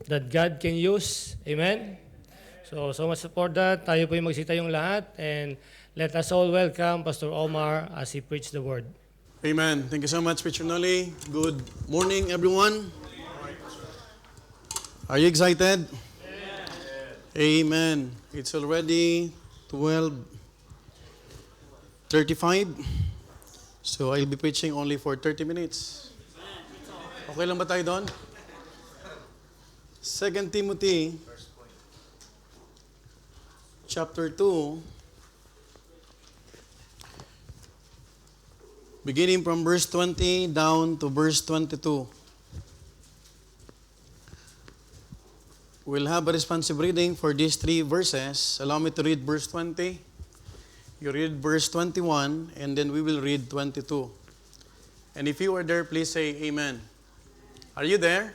that God can use. Amen? So much for that. Tayo po yung magsita yung lahat. And let us all welcome Pastor Omar as he preach the word. Amen. Thank you so much, Preacher Nolly. Good morning, everyone. Are you excited? Amen. It's already 12:35. So I'll be preaching only for 30 minutes. Okay lang ba tayo doon? 2 Timothy chapter 2, beginning from verse 20 down to verse 22. We'll have a responsive reading for these three verses. Allow me to read verse 20. You read verse 21, and then we will read 22. And if you are there, please say amen. Are you there?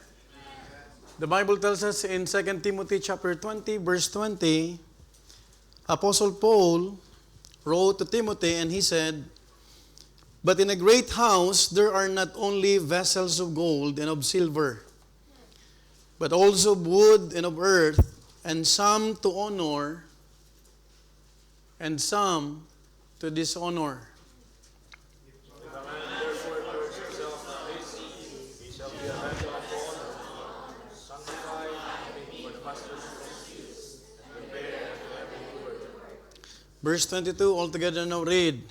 The Bible tells us in 2 Timothy chapter 20, verse 20, Apostle Paul wrote to Timothy and he said, "But in a great house there are not only vessels of gold and of silver, but also of wood and of earth, and some to honor, and some to dishonor." Verse 22, altogether now read.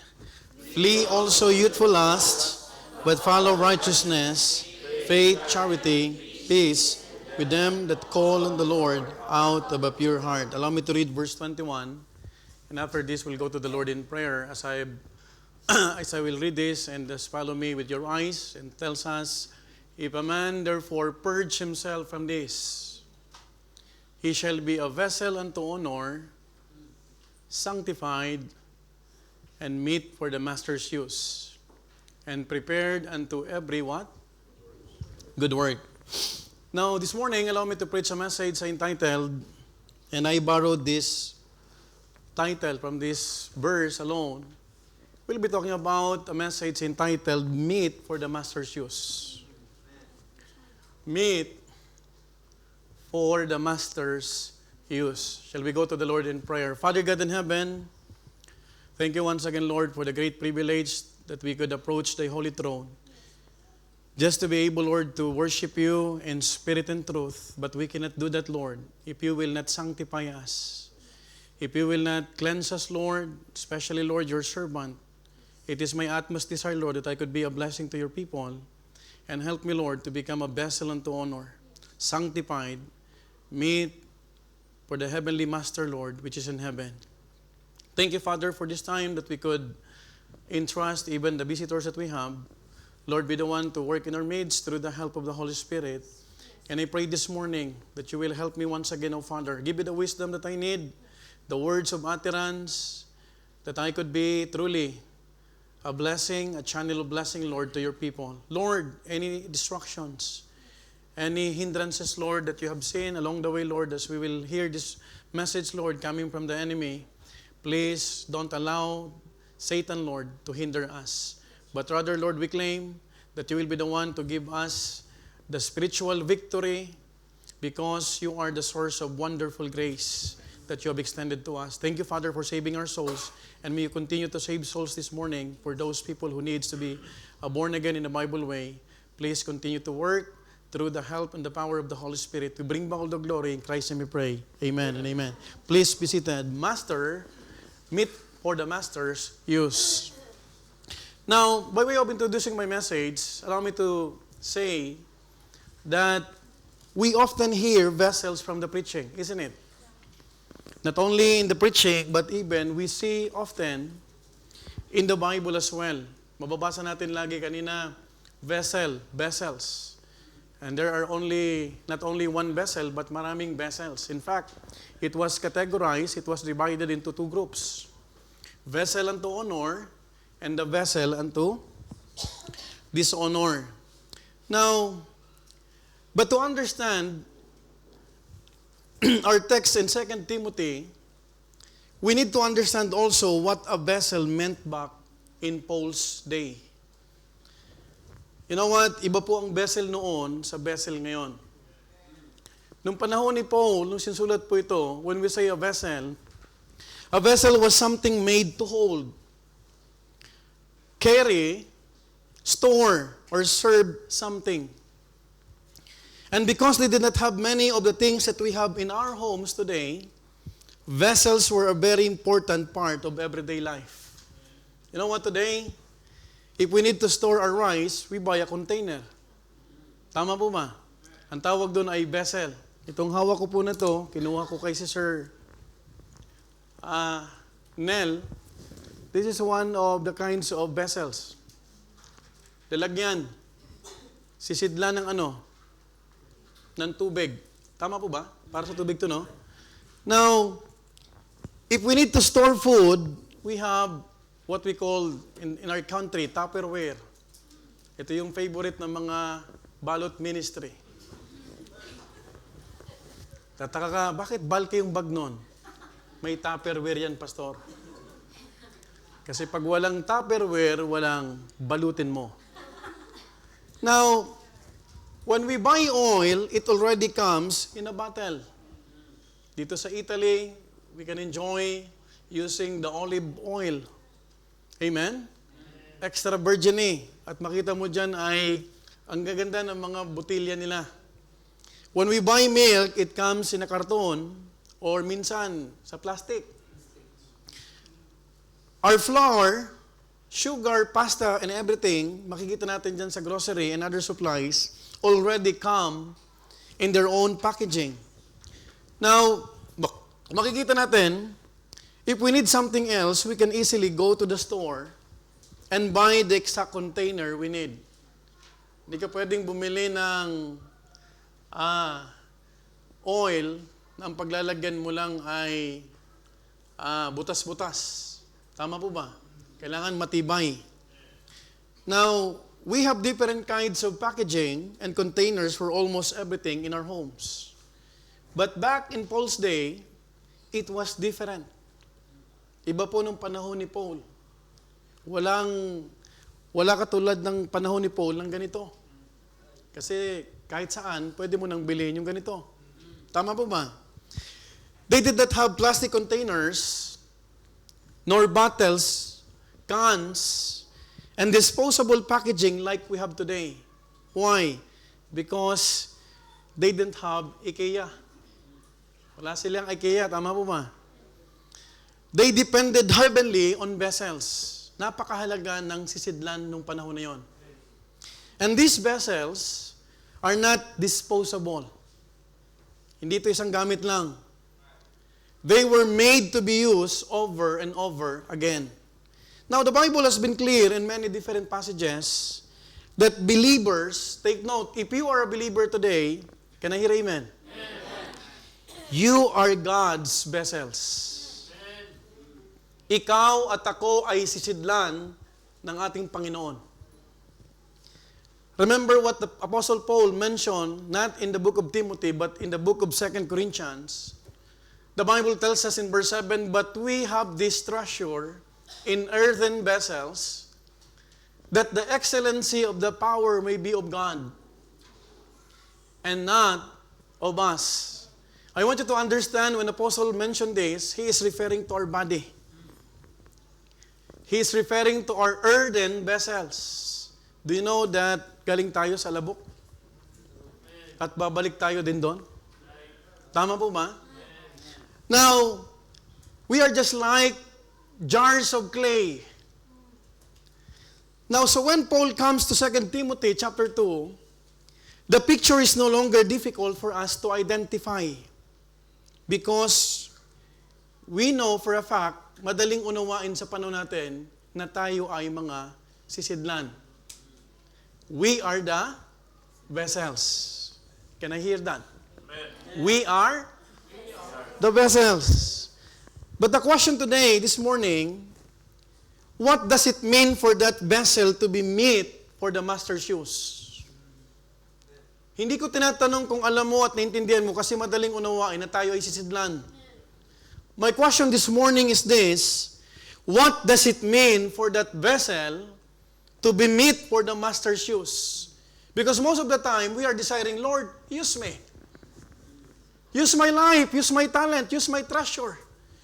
"Flee also youthful lusts, but follow righteousness, faith, charity, peace, with them that call on the Lord out of a pure heart." Allow me to read verse 21. And after this, we'll go to the Lord in prayer as I will read this, and just follow me with your eyes. And tells us, "If a man therefore purge himself from this, he shall be a vessel unto honor, sanctified, and meet for the master's use, and prepared unto every" what? Good work. Now, this morning, allow me to preach a message entitled, and I borrowed this title from this verse alone. We'll be talking about a message entitled, "Meet for the Master's Use." Meet for the Master's use. Shall we go to the Lord in prayer? Father God in heaven, thank you once again, Lord, for the great privilege that we could approach thy holy throne. Just to be able, Lord, to worship you in spirit and truth. But we cannot do that, Lord, if you will not sanctify us. If you will not cleanse us, Lord, especially, Lord, your servant. It is my utmost desire, Lord, that I could be a blessing to your people. And help me, Lord, to become a vessel unto honor, sanctified, meet for the heavenly Master, Lord, which is in heaven. Thank you, Father, for this time that we could entrust even the visitors that we have. Lord, be the one to work in our midst through the help of the Holy Spirit. And I pray this morning that you will help me once again, O Father. Give me the wisdom that I need, the words of utterance, that I could be truly a blessing, a channel of blessing, Lord, to your people. Lord, any distractions, any hindrances, Lord, that you have seen along the way, Lord, as we will hear this message, Lord, coming from the enemy, please don't allow Satan, Lord, to hinder us. But rather, Lord, we claim that you will be the one to give us the spiritual victory because you are the source of wonderful grace that you have extended to us. Thank you, Father, for saving our souls. And may you continue to save souls this morning for those people who needs to be born again in the Bible way. Please continue to work through the help and the power of the Holy Spirit to bring back all the glory. In Christ name we pray. Amen and amen. Please be seated. Master, meet for the Master's use. Now, by way of introducing my message, allow me to say that we often hear vessels from the preaching, isn't it? Not only in the preaching, but even we see often in the Bible as well. Mababasa natin lagi kanina, vessels. And there are not only one vessel, but maraming vessels. In fact, it was categorized, it was divided into two groups. Vessel unto honor, and the vessel unto dishonor. Now, but to understand our text in 2 Timothy, we need to understand also what a vessel meant back in Paul's day. You know what? Iba po ang vessel noon sa vessel ngayon. Nung panahon ni Paul, nung sinusulat po ito, when we say a vessel was something made to hold, carry, store, or serve something. And because they did not have many of the things that we have in our homes today, vessels were a very important part of everyday life. You know what, today, if we need to store our rice, we buy a container. Tama po ba? Ang tawag doon ay vessel. Itong hawak ko po na to, kinuha ko kay si Sir Nel. This is one of the kinds of vessels. Lalagyan. Sisidlan ng ng tubig. Tama po ba? Para sa tubig to, no? Now, if we need to store food, we have what we call in our country, Tupperware. Ito yung favorite ng mga balot ministry. Tataka ka, bakit bulky yung bag nun? May Tupperware yan, pastor. Kasi pag walang Tupperware, walang balutin mo. Now, when we buy oil, it already comes in a bottle. Dito sa Italy, we can enjoy using the olive oil. Amen? Extra virgin eh. At makita mo dyan ay ang gaganda ng mga botilya nila. When we buy milk, it comes in a carton or minsan sa plastic. Our flour, sugar, pasta, and everything, makikita natin dyan sa grocery and other supplies, already come in their own packaging. Now, makikita natin, if we need something else, we can easily go to the store and buy the exact container we need. Hindi ka pwedeng bumili ng oil na ang paglalagyan mo lang ay butas-butas. Tama po ba? Kailangan matibay. Now, we have different kinds of packaging and containers for almost everything in our homes. But back in Paul's day, it was different. Iba po nung panahon ni Paul. Wala katulad ng panahon ni Paul ng ganito. Kasi kahit saan, pwede mo nang bilhin yung ganito. Tama po ba? They did not have plastic containers, nor bottles, cans, and disposable packaging like we have today. Why? Because they didn't have IKEA. Wala silang IKEA, tama po ba? They depended heavily on vessels. Napakahalaga ng sisidlan nung panahon na yon. And these vessels are not disposable. Hindi ito isang gamit lang. They were made to be used over and over again. Now, the Bible has been clear in many different passages that believers, take note, if you are a believer today, can I hear amen? Amen. You are God's vessels. Amen. Ikaw at ako ay sisidlan ng ating Panginoon. Remember what the Apostle Paul mentioned, not in the book of Timothy, but in the book of 2 Corinthians. The Bible tells us in verse 7, but we have this treasure in earthen vessels, that the excellency of the power may be of God, and not of us. I want you to understand when the Apostle mentioned this, he is referring to our body. He is referring to our earthen vessels. Do you know that galing tayo sa labok? At babalik tayo din doon? Tama po ba? Now, we are just like jars of clay. Now, so when Paul comes to 2 Timothy chapter 2, the picture is no longer difficult for us to identify. Because we know for a fact, madaling unawain sa panahon natin na tayo ay mga sisidlan. We are the vessels. Can I hear that? Amen. We are the vessels. But the question today, this morning, what does it mean for that vessel to be meet for the master's use? Hindi ko tinatanong kung alam mo at naintindihan mo kasi madaling unawain na tayo ay sisidlan. My question this morning is this: what does it mean for that vessel to be meet for the master's use? Because most of the time, we are desiring, Lord, use me. Use my life, use my talent, use my treasure.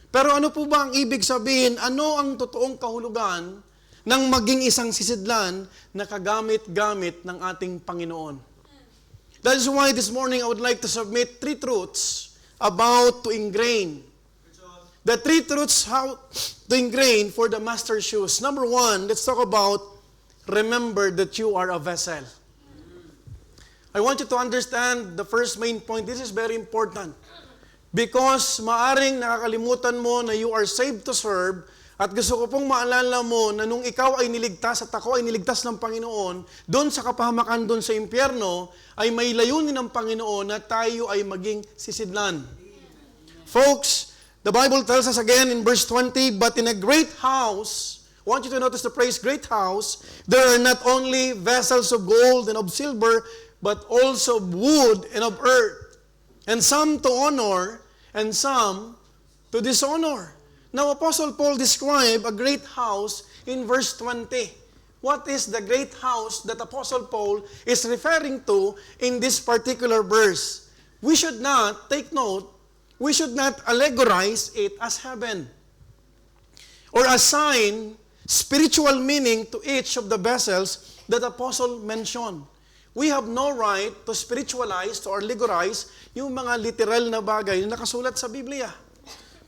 Pero ano po ba ang ibig sabihin? Ano ang totoong kahulugan ng maging isang sisidlan na kagamit-gamit ng ating Panginoon? That is why this morning I would like to submit 3 truths about to ingrain. The 3 truths how to ingrain for the master's shoes. Number 1, let's talk about remember that you are a vessel. I want you to understand the first main point. This is very important. Because maaring nakakalimutan mo na you are saved to serve, at gusto ko pong maalala mo na nung ikaw ay niligtas at ako ay niligtas ng Panginoon, doon sa kapahamakan doon sa impyerno, ay may layunin ng Panginoon na tayo ay maging sisidlan. Folks, the Bible tells us again in verse 20, but in a great house, I want you to notice the phrase great house, there are not only vessels of gold and of silver, but also of wood and of earth, and some to honor, and some to dishonor. Now, Apostle Paul described a great house in verse 20. What is the great house that Apostle Paul is referring to in this particular verse? We should not, take note, we should not allegorize it as heaven or assign spiritual meaning to each of the vessels that Apostle mentioned. We have no right to spiritualize, to allegorize yung mga literal na bagay na nakasulat sa Biblia.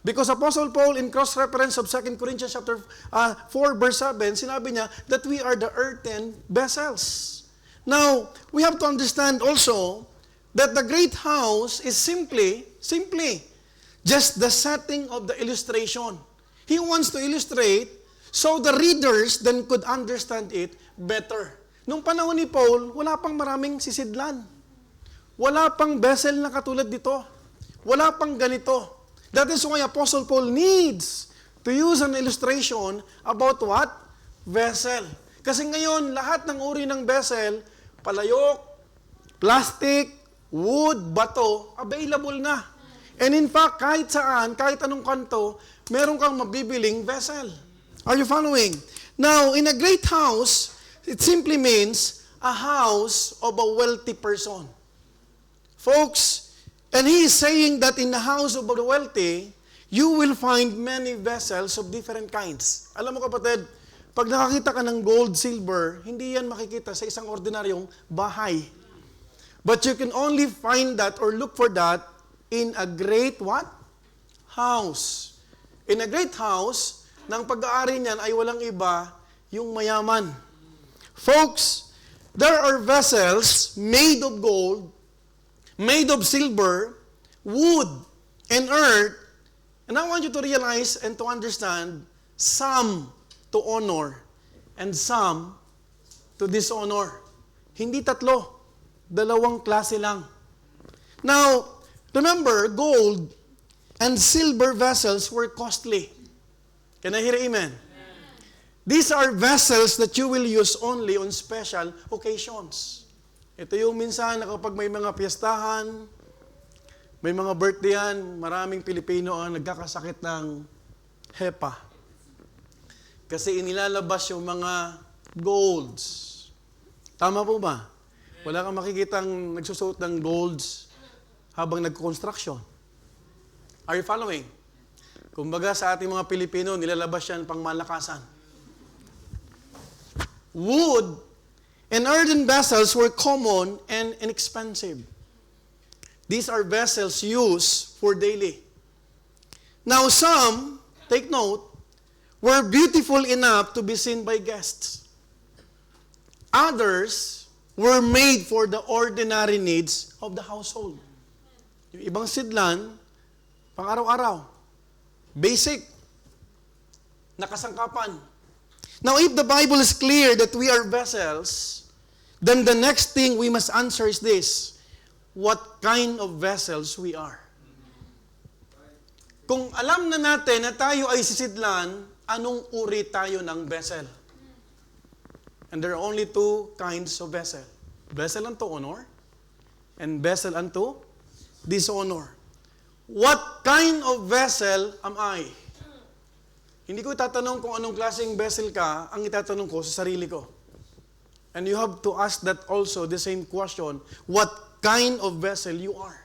Because Apostle Paul, in cross-reference of 2 Corinthians chapter 4, verse 7, sinabi niya that we are the earthen vessels. Now, we have to understand also that the great house is simply just the setting of the illustration. He wants to illustrate so the readers then could understand it better. Nung panahon ni Paul, wala pang maraming sisidlan. Wala pang vessel na katulad dito. Wala pang ganito. That is why Apostle Paul needs to use an illustration about what? Vessel. Kasi ngayon, lahat ng uri ng vessel, palayok, plastic, wood, bato, available na. And in fact, kahit saan, kahit anong kanto, meron kang mabibiling vessel. Are you following? Now, in a great house, it simply means a house of a wealthy person. Folks, and he is saying that in the house of the wealthy, you will find many vessels of different kinds. Alam mo kapatid, pag nakakita ka ng gold, silver, hindi yan makikita sa isang ordinaryong bahay. But you can only find that or look for that in a great what? House. In a great house, ng pag-aari niyan ay walang iba, yung mayaman. Folks, there are vessels made of gold, made of silver, wood, and earth. And I want you to realize and to understand, some to honor and some to dishonor. Hindi tatlo, dalawang klase lang. Now, remember, gold and silver vessels were costly. Can I hear amen? These are vessels that you will use only on special occasions. Ito yung minsan na kapag may mga piyestahan, may mga birthdayan, maraming Pilipino ang nagkakasakit ng hepa. Kasi inilalabas yung mga golds. Tama po ba? Wala kang makikitang nagsusuot ng golds habang nagko-construction. Are you following? Kumbaga sa ating mga Pilipino, nilalabas yan pang malakasan. Wood and earthen vessels were common and inexpensive. These are vessels used for daily. Now some, take note, were beautiful enough to be seen by guests. Others were made for the ordinary needs of the household. Yung ibang sidlan, pang araw-araw, basic, nakasangkapan. Now if the Bible is clear that we are vessels, then the next thing we must answer is this: what kind of vessels we are. Kung alam na natin na tayo ay sisidlan, anong uri tayo ng vessel? And there are only 2 kinds of vessel. Vessel unto honor and vessel unto dishonor. What kind of vessel am I? Hindi ko itatanong kung anong klaseng vessel ka, ang itatanong ko sa sarili ko. And you have to ask that also, the same question, what kind of vessel you are.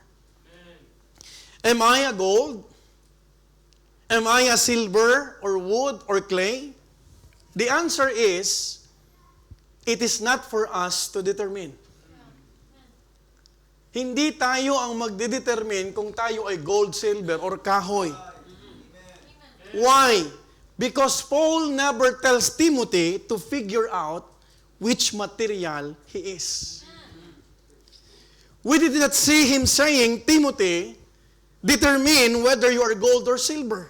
Am I a gold? Am I a silver or wood or clay? The answer is, it is not for us to determine. Hindi tayo ang magdedetermine kung tayo ay gold, silver, or kahoy. Why? Because Paul never tells Timothy to figure out which material he is. We did not see him saying, Timothy, determine whether you are gold or silver.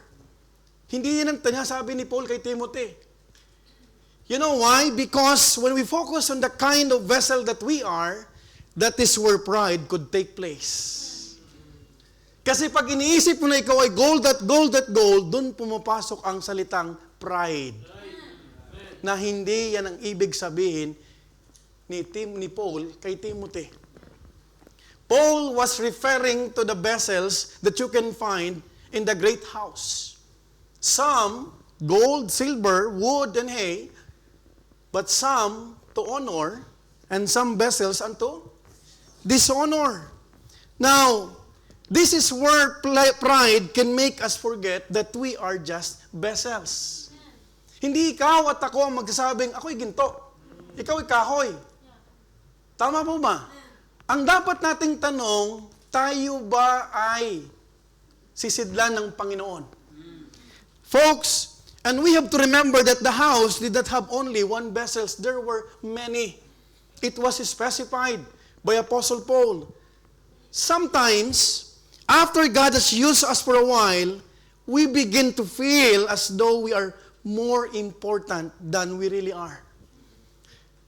Hindi yan ang sabi ni Paul kay Timothy. You know why? Because when we focus on the kind of vessel that we are, that is where pride could take place. Kasi pag iniisip mo na ikaw ay gold at gold at gold, dun pumapasok ang salitang pride. Na hindi yan ang ibig sabihin ni Paul kay Timothy. Paul was referring to the vessels that you can find in the great house. Some gold, silver, wood, and hay, but some to honor, and some vessels unto dishonor. Now, this is where pride can make us forget that we are just vessels. Hindi ikaw at ako ang magsasabing, ako'y ginto, ikaw ay kahoy. Tama po ba? Ang dapat nating tanong, tayo ba ay sisidlan ng Panginoon? Folks, and we have to remember that the house did not have only one vessel. There were many. It was specified by Apostle Paul. Sometimes, after God has used us for a while, we begin to feel as though we are more important than we really are.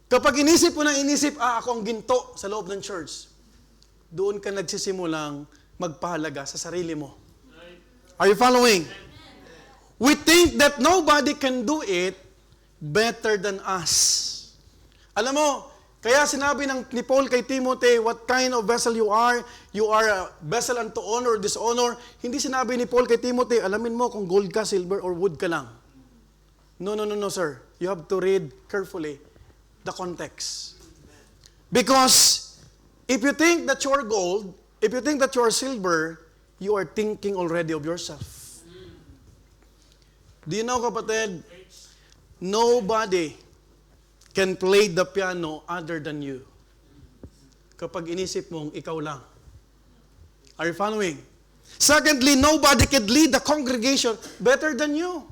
Kapag inisip mo na inisip, ako ang ginto sa loob ng church, doon ka nagsisimulang magpahalaga sa sarili mo. Are you following? We think that nobody can do it better than us. Alam mo, kaya sinabi ni Paul kay Timothy, what kind of vessel you are a vessel unto honor or dishonor. Hindi sinabi ni Paul kay Timothy, alamin mo kung gold ka, silver, or wood ka lang. No, sir. You have to read carefully the context. Because if you think that you are gold, if you think that you are silver, you are thinking already of yourself. Do you know, kapatid, nobody can play the piano other than you. Kapag inisip mong ikaw lang. Are you following? Secondly, nobody can lead the congregation better than you.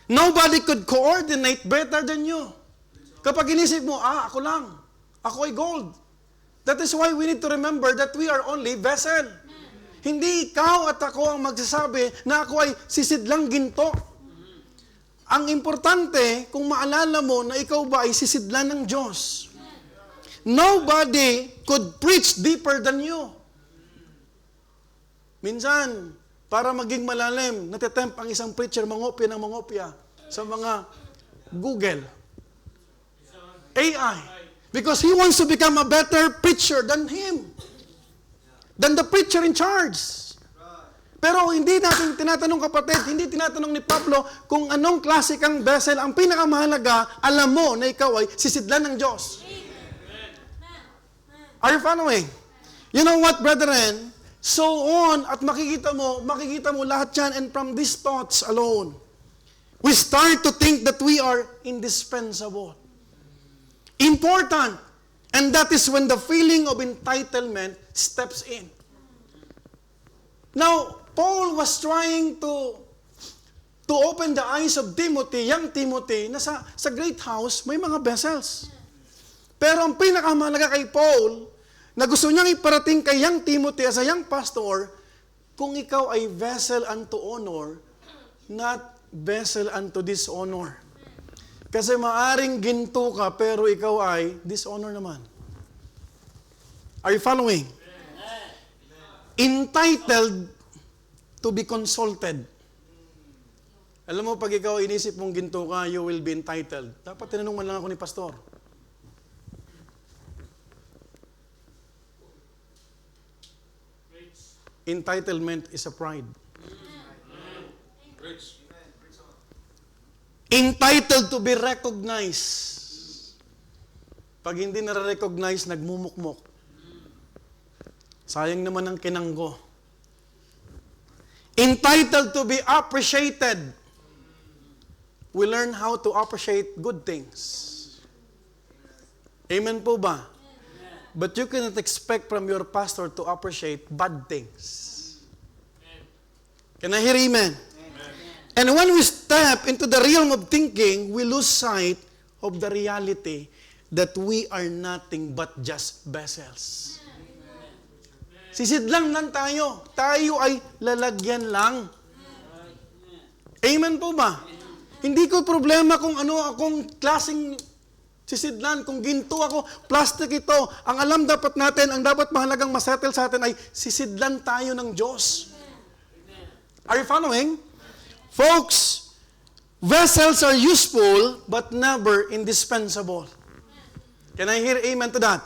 Nobody could coordinate better than you. Kapag inisip mo, ako lang. Ako ay gold. That is why we need to remember that we are only vessel. Hindi ikaw at ako ang magsasabi na ako ay sisidlang ginto. Ang importante, kung maalala mo na ikaw ba ay sisidlan ng Diyos. Nobody could preach deeper than you. Minsan, para maging malalim, natitempt ang isang preacher mangopya sa mga Google, AI. Because he wants to become a better preacher than him. Than the preacher in charge. Pero hindi natin tinatanong, kapatid, hindi tinatanong ni Pablo kung anong klase kang vessel. Ang pinakamahalaga, alam mo na ikaw ay sisidlan ng Diyos. Are you following? You know what, brethren? So on, at makikita mo lahat yan, and from these thoughts alone, we start to think that we are indispensable. Important. And that is when the feeling of entitlement steps in. Now, Paul was trying to open the eyes of Timothy, young Timothy, na sa great house, may mga vessels. Pero ang pinakamahalaga kay Paul, na gusto niyang iparating kay young Timothy as a young pastor, kung ikaw ay vessel unto honor, not vessel unto dishonor. Kasi maaring ginto ka, pero ikaw ay dishonor naman. Are you following? Entitled to be consulted. Alam mo, pag ikaw inisip mong ginto ka, you will be entitled. Dapat tinanong man lang ako ni pastor. Entitlement is a pride. Entitled to be recognized. Pag hindi nare-recognize, nagmumukmok. Sayang naman ang kinang ko. Entitled to be appreciated. We learn how to appreciate good things. Amen po ba? But you cannot expect from your pastor to appreciate bad things. Can I hear amen? And when we step into the realm of thinking, we lose sight of the reality that we are nothing but just vessels. Sisidlang lang tayo. Tayo ay lalagyan lang. Amen po ba? Hindi ko problema kung ano akong klaseng sisidlan, kung ginto ako, plastic ito. Ang alam dapat natin, ang dapat mahalagang masettle sa atin ay sisidlan tayo ng Diyos. Are you following? Folks, vessels are useful but never indispensable. Can I hear amen to that?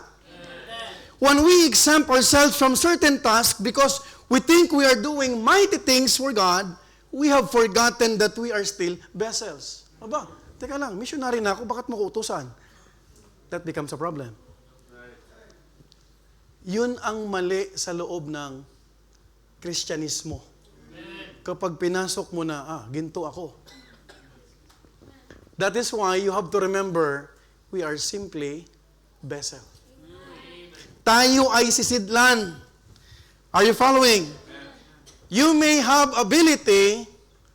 When we exempt ourselves from certain tasks because we think we are doing mighty things for God, we have forgotten that we are still vessels. Aba, teka lang, missionary na ako, bakit mo ko utusan? That becomes a problem. Yun ang mali sa loob ng Kristyanismo. Kapag pinasok mo na, ginto ako. That is why you have to remember, we are simply vessel. Tayo ay sisidlan. Are you following? You may have ability,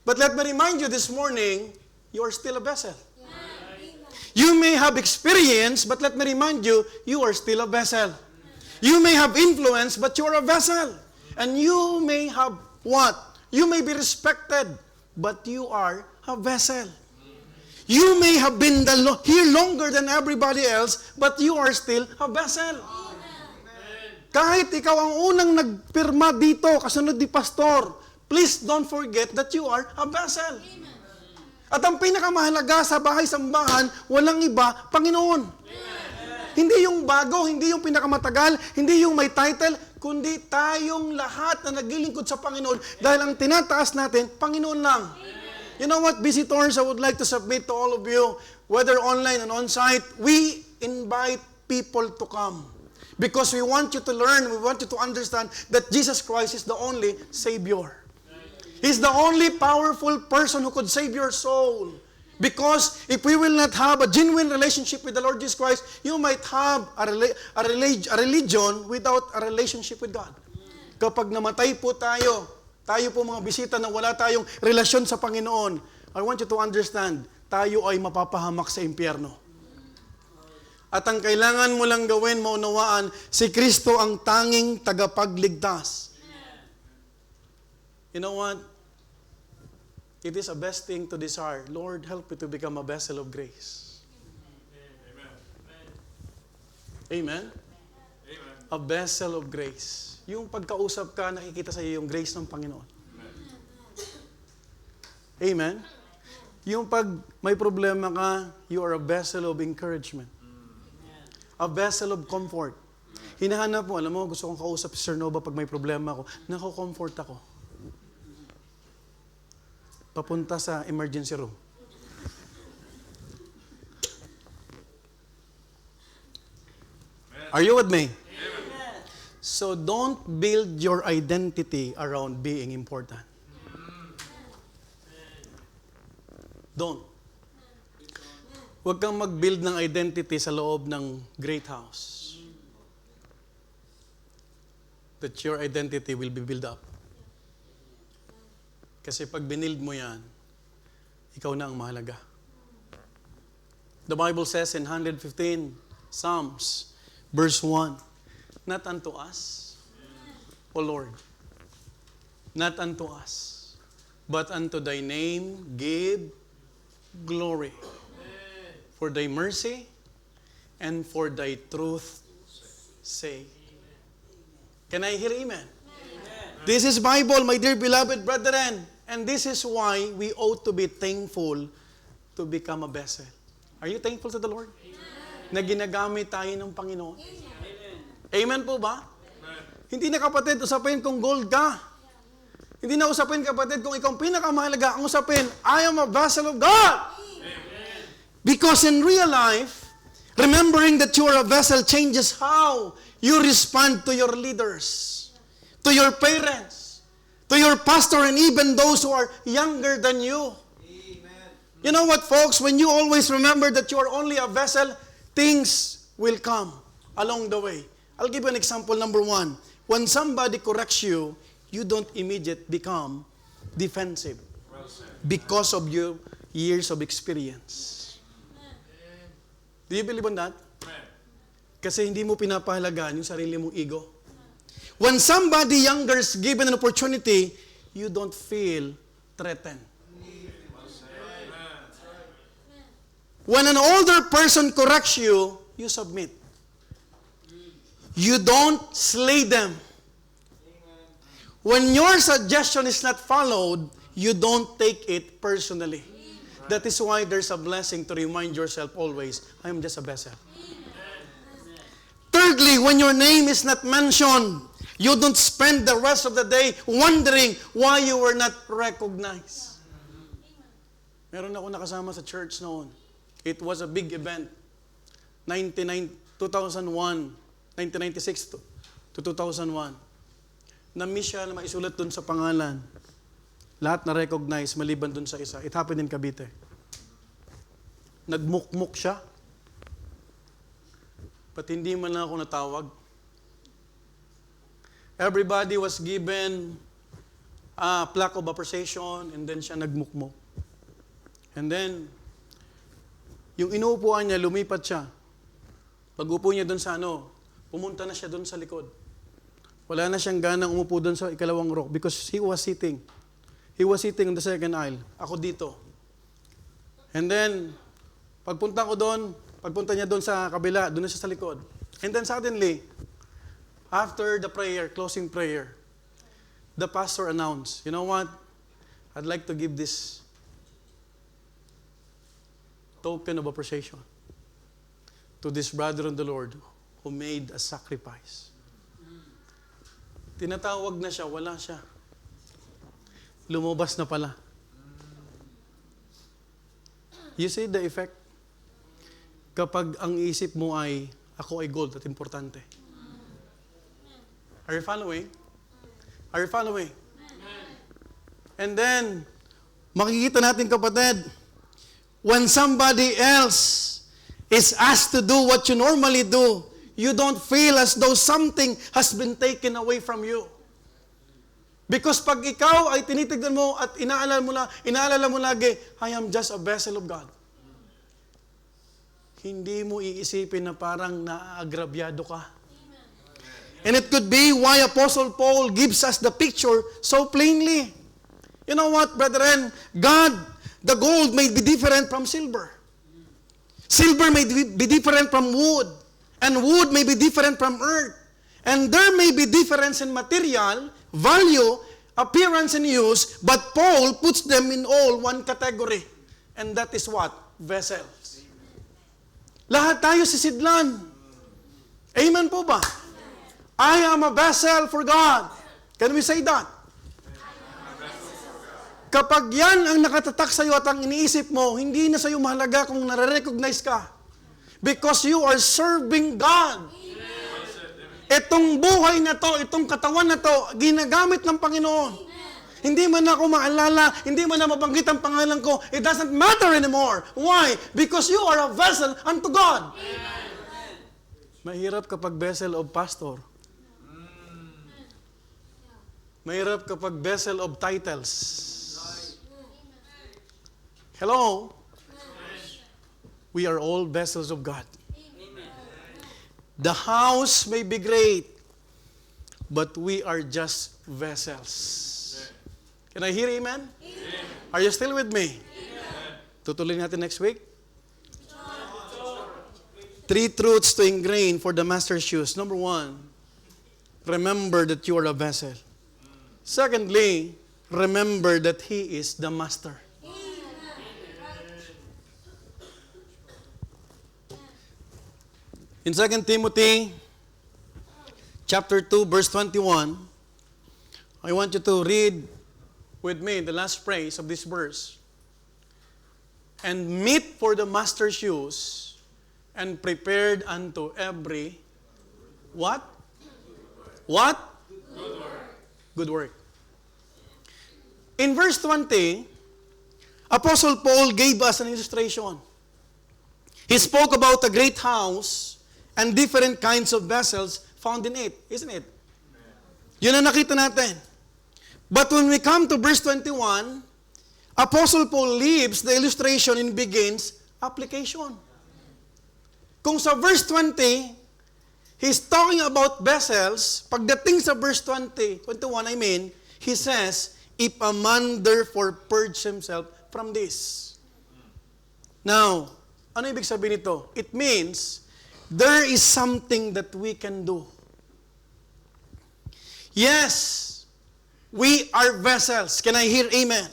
but let me remind you this morning, you are still a vessel. You may have experience, but let me remind you, you are still a vessel. You may have influence, but you are a vessel. And you may have what? You may be respected, but you are a vessel. You may have been here longer than everybody else, but you are still a vessel. Kahit ikaw ang unang nagpirma dito, kasunod ni pastor, please don't forget that you are a vessel. At ang pinakamahalaga sa bahay-sambahan, walang iba, Panginoon. Hindi yung bago, hindi yung pinakamatagal, hindi yung may title, kundi tayong lahat na naglilingkod sa Panginoon dahil ang tinataas natin, Panginoon lang. You know what, visitors, I would like to submit to all of you, whether online and on-site, we invite people to come. Because we want you to learn, we want you to understand that Jesus Christ is the only Savior. He's the only powerful person who could save your soul. Because if we will not have a genuine relationship with the Lord Jesus Christ, you might have a religion without a relationship with God. Kapag namatay po tayo po mga bisita na wala tayong relasyon sa Panginoon, I want you to understand, tayo ay mapapahamak sa impyerno. At ang kailangan mo lang gawin, maunawaan, si Kristo ang tanging tagapagligtas. You know what? It is a best thing to desire. Lord, help me to become a vessel of grace. Amen? A vessel of grace. Yung pagkausap ka, nakikita sa iyo yung grace ng Panginoon. Amen? Yung pag may problema ka, you are a vessel of encouragement. A vessel of comfort. Hinahanap mo, alam mo, gusto kong kausap si Sir Nova pag may problema ako. Nako-comfort ako. Papunta sa emergency room. Are you with me? So don't build your identity around being important. Don't. Huwag kang mag-build ng identity sa loob ng great house. That your identity will be built up. Kasi pag binild mo yan, ikaw na ang mahalaga. The Bible says in 115 Psalms, verse 1, not unto us, O Lord, not unto us, but unto thy name give glory. For thy mercy and for thy truth sake. Can I hear amen? This is Bible, my dear beloved brethren. And this is why we ought to be thankful to become a vessel. Are you thankful to the Lord? Na ginagamit tayo ng Panginoon. Amen po ba? Hindi na kapatid, usapin kung gold ka. Hindi na usapin kapatid kung ikaw ang pinakamahalaga. Ang usapin, I am a vessel of God. Because in real life, remembering that you are a vessel changes how you respond to your leaders. to your parents, to your pastor, and even those who are younger than you. Amen. You know what, folks? When you always remember that you are only a vessel, things will come along the way. I'll give you an example. Number one, when somebody corrects you, you don't immediately become defensive because of your years of experience. Do you believe on that? Kasi hindi mo pinapahalagaan yung sarili mong ego. When somebody younger is given an opportunity, you don't feel threatened. When an older person corrects you, you submit. You don't slay them. When your suggestion is not followed, you don't take it personally. That is why there's a blessing to remind yourself always, I am just a vessel. Thirdly, when your name is not mentioned, you don't spend the rest of the day wondering why you were not recognized. Meron ako nakasama sa church noon. It was a big event. 2001, 1996 to 2001. Na-miss siya na maisulat dun sa pangalan. Lahat na recognize maliban dun sa isa. It happened in Cavite. Nagmukmuk siya. But hindi man lang ako natawag. Everybody was given a plaque of appreciation and then siya nagmukmok. And then, yung inuupuan niya, lumipat siya. Pag-upo niya doon sa pumunta na siya doon sa likod. Wala na siyang ganang umupo doon sa ikalawang row because he was sitting. He was sitting on the second aisle. Ako dito. And then, pagpunta niya doon sa kabila, doon na siya sa likod. And then suddenly, after the prayer, closing prayer, the pastor announced, you know what? I'd like to give this token of appreciation to this brother in the Lord who made a sacrifice. Tinatawag na siya, wala siya. Lumabas na pala. You see the effect? Kapag ang isip mo ay, ako ay gold at importante. Are you following? Are you following? And then, makikita natin kapatid, when somebody else is asked to do what you normally do, you don't feel as though something has been taken away from you. Because pag ikaw ay tinitignan mo at inaalala mo lagi, I am just a vessel of God. Hindi mo iisipin na parang naaagrabyado ka. And it could be why Apostle Paul gives us the picture so plainly. You know what, brethren? God, the gold may be different from silver. Silver may be different from wood. And wood may be different from earth. And there may be difference in material, value, appearance, and use, but Paul puts them in all one category. And that is what? Vessels. Lahat tayo sisidlan. Amen po ba? I am a vessel for God. Can we say that? Kapag yan ang nakatatak sa iyo at ang iniisip mo, hindi na sa iyo mahalaga kung nare-recognize ka. Because you are serving God. Itong buhay na to, itong katawan na to, ginagamit ng Panginoon. Hindi man ako maalala, hindi man na mabanggit ang pangalan ko, it doesn't matter anymore. Why? Because you are a vessel unto God. Mahirap kapag vessel of pastor. Mahirap kapag vessel of titles. Hello? We are all vessels of God. The house may be great, but we are just vessels. Can I hear amen? Amen. Are you still with me? Tutuloy natin next week. 3 truths to ingrain for the master's shoes. Number 1, remember that you are a vessel. Secondly, remember that He is the master. In 2 Timothy chapter 2, verse 21, I want you to read with me the last phrase of this verse. And meet for the master's use, and prepared unto every, what? What? Good work. good work. In verse 20, Apostle Paul gave us an illustration. He spoke about a great house and different kinds of vessels found in it. Isn't it? Yun ang nakita natin. But when we come to verse 21, Apostle Paul leaves the illustration and begins application. Kung sa verse 20, he's talking about vessels. Pagdating sa verse 21, he says, if a man therefore purge himself from this. Now, ano ibig sabihin nito? It means, there is something that we can do. Yes, we are vessels. Can I hear amen?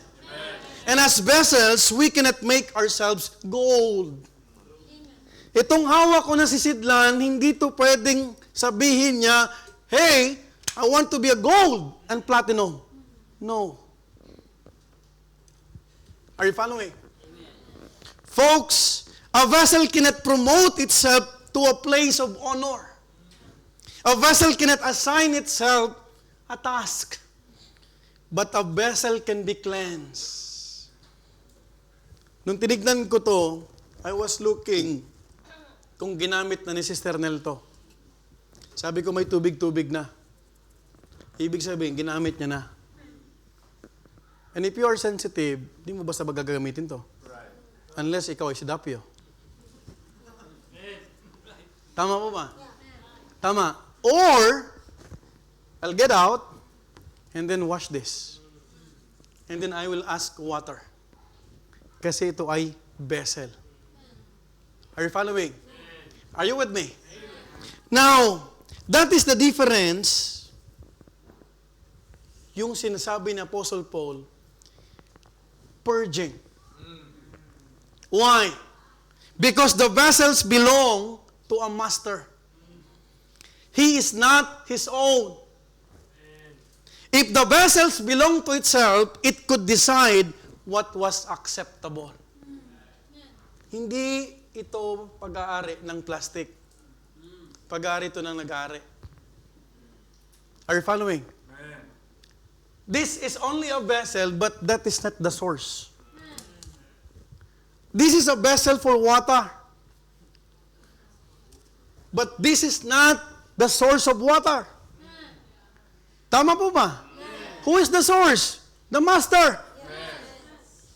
And as vessels, we cannot make ourselves gold. Itong hawak ko na si Sidlan, hindi to pwedeng sabihin niya, hey, I want to be a gold and platinum. No. Are you following? Folks, a vessel cannot promote itself to a place of honor. A vessel cannot assign itself a task. But a vessel can be cleansed. Nung tinignan ko to, I was looking kung ginamit na ni Sister Nel to. Sabi ko may tubig-tubig na. Ibig sabihin, ginamit niya na. And if you are sensitive, di mo basta gagamitin to. Unless ikaw ay si Dapio. Tama po ba? Tama. Or, I'll get out and then wash this. And then I will ask water. Kasi ito ay vessel. Are you following? Are you with me? Now, that is the difference. Yung sinasabi ni Apostle Paul, purging. Why? Because the vessels belong to a master. He is not his own. If the vessels belong to itself, it could decide what was acceptable. Hindi ito pag-aari ng plastic. Pag-aari ito ng nag-aari. Are you following? This is only a vessel, but that is not the source. This is a vessel for water. But this is not the source of water. Tama po ba? Who is the source? The master.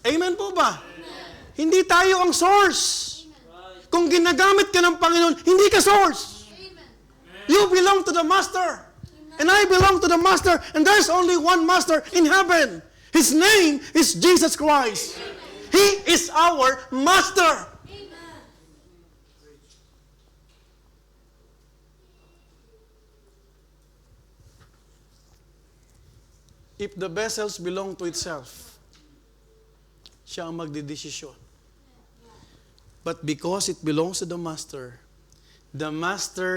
Amen po ba? Hindi tayo ang source. Kung ginagamit ka ng Panginoon, hindi ka source. You belong to the master. And I belong to the master. And there's only one master in heaven. His name is Jesus Christ. He is our master. If the vessels belong to itself, siya ang magdidesisyon. But because it belongs to the master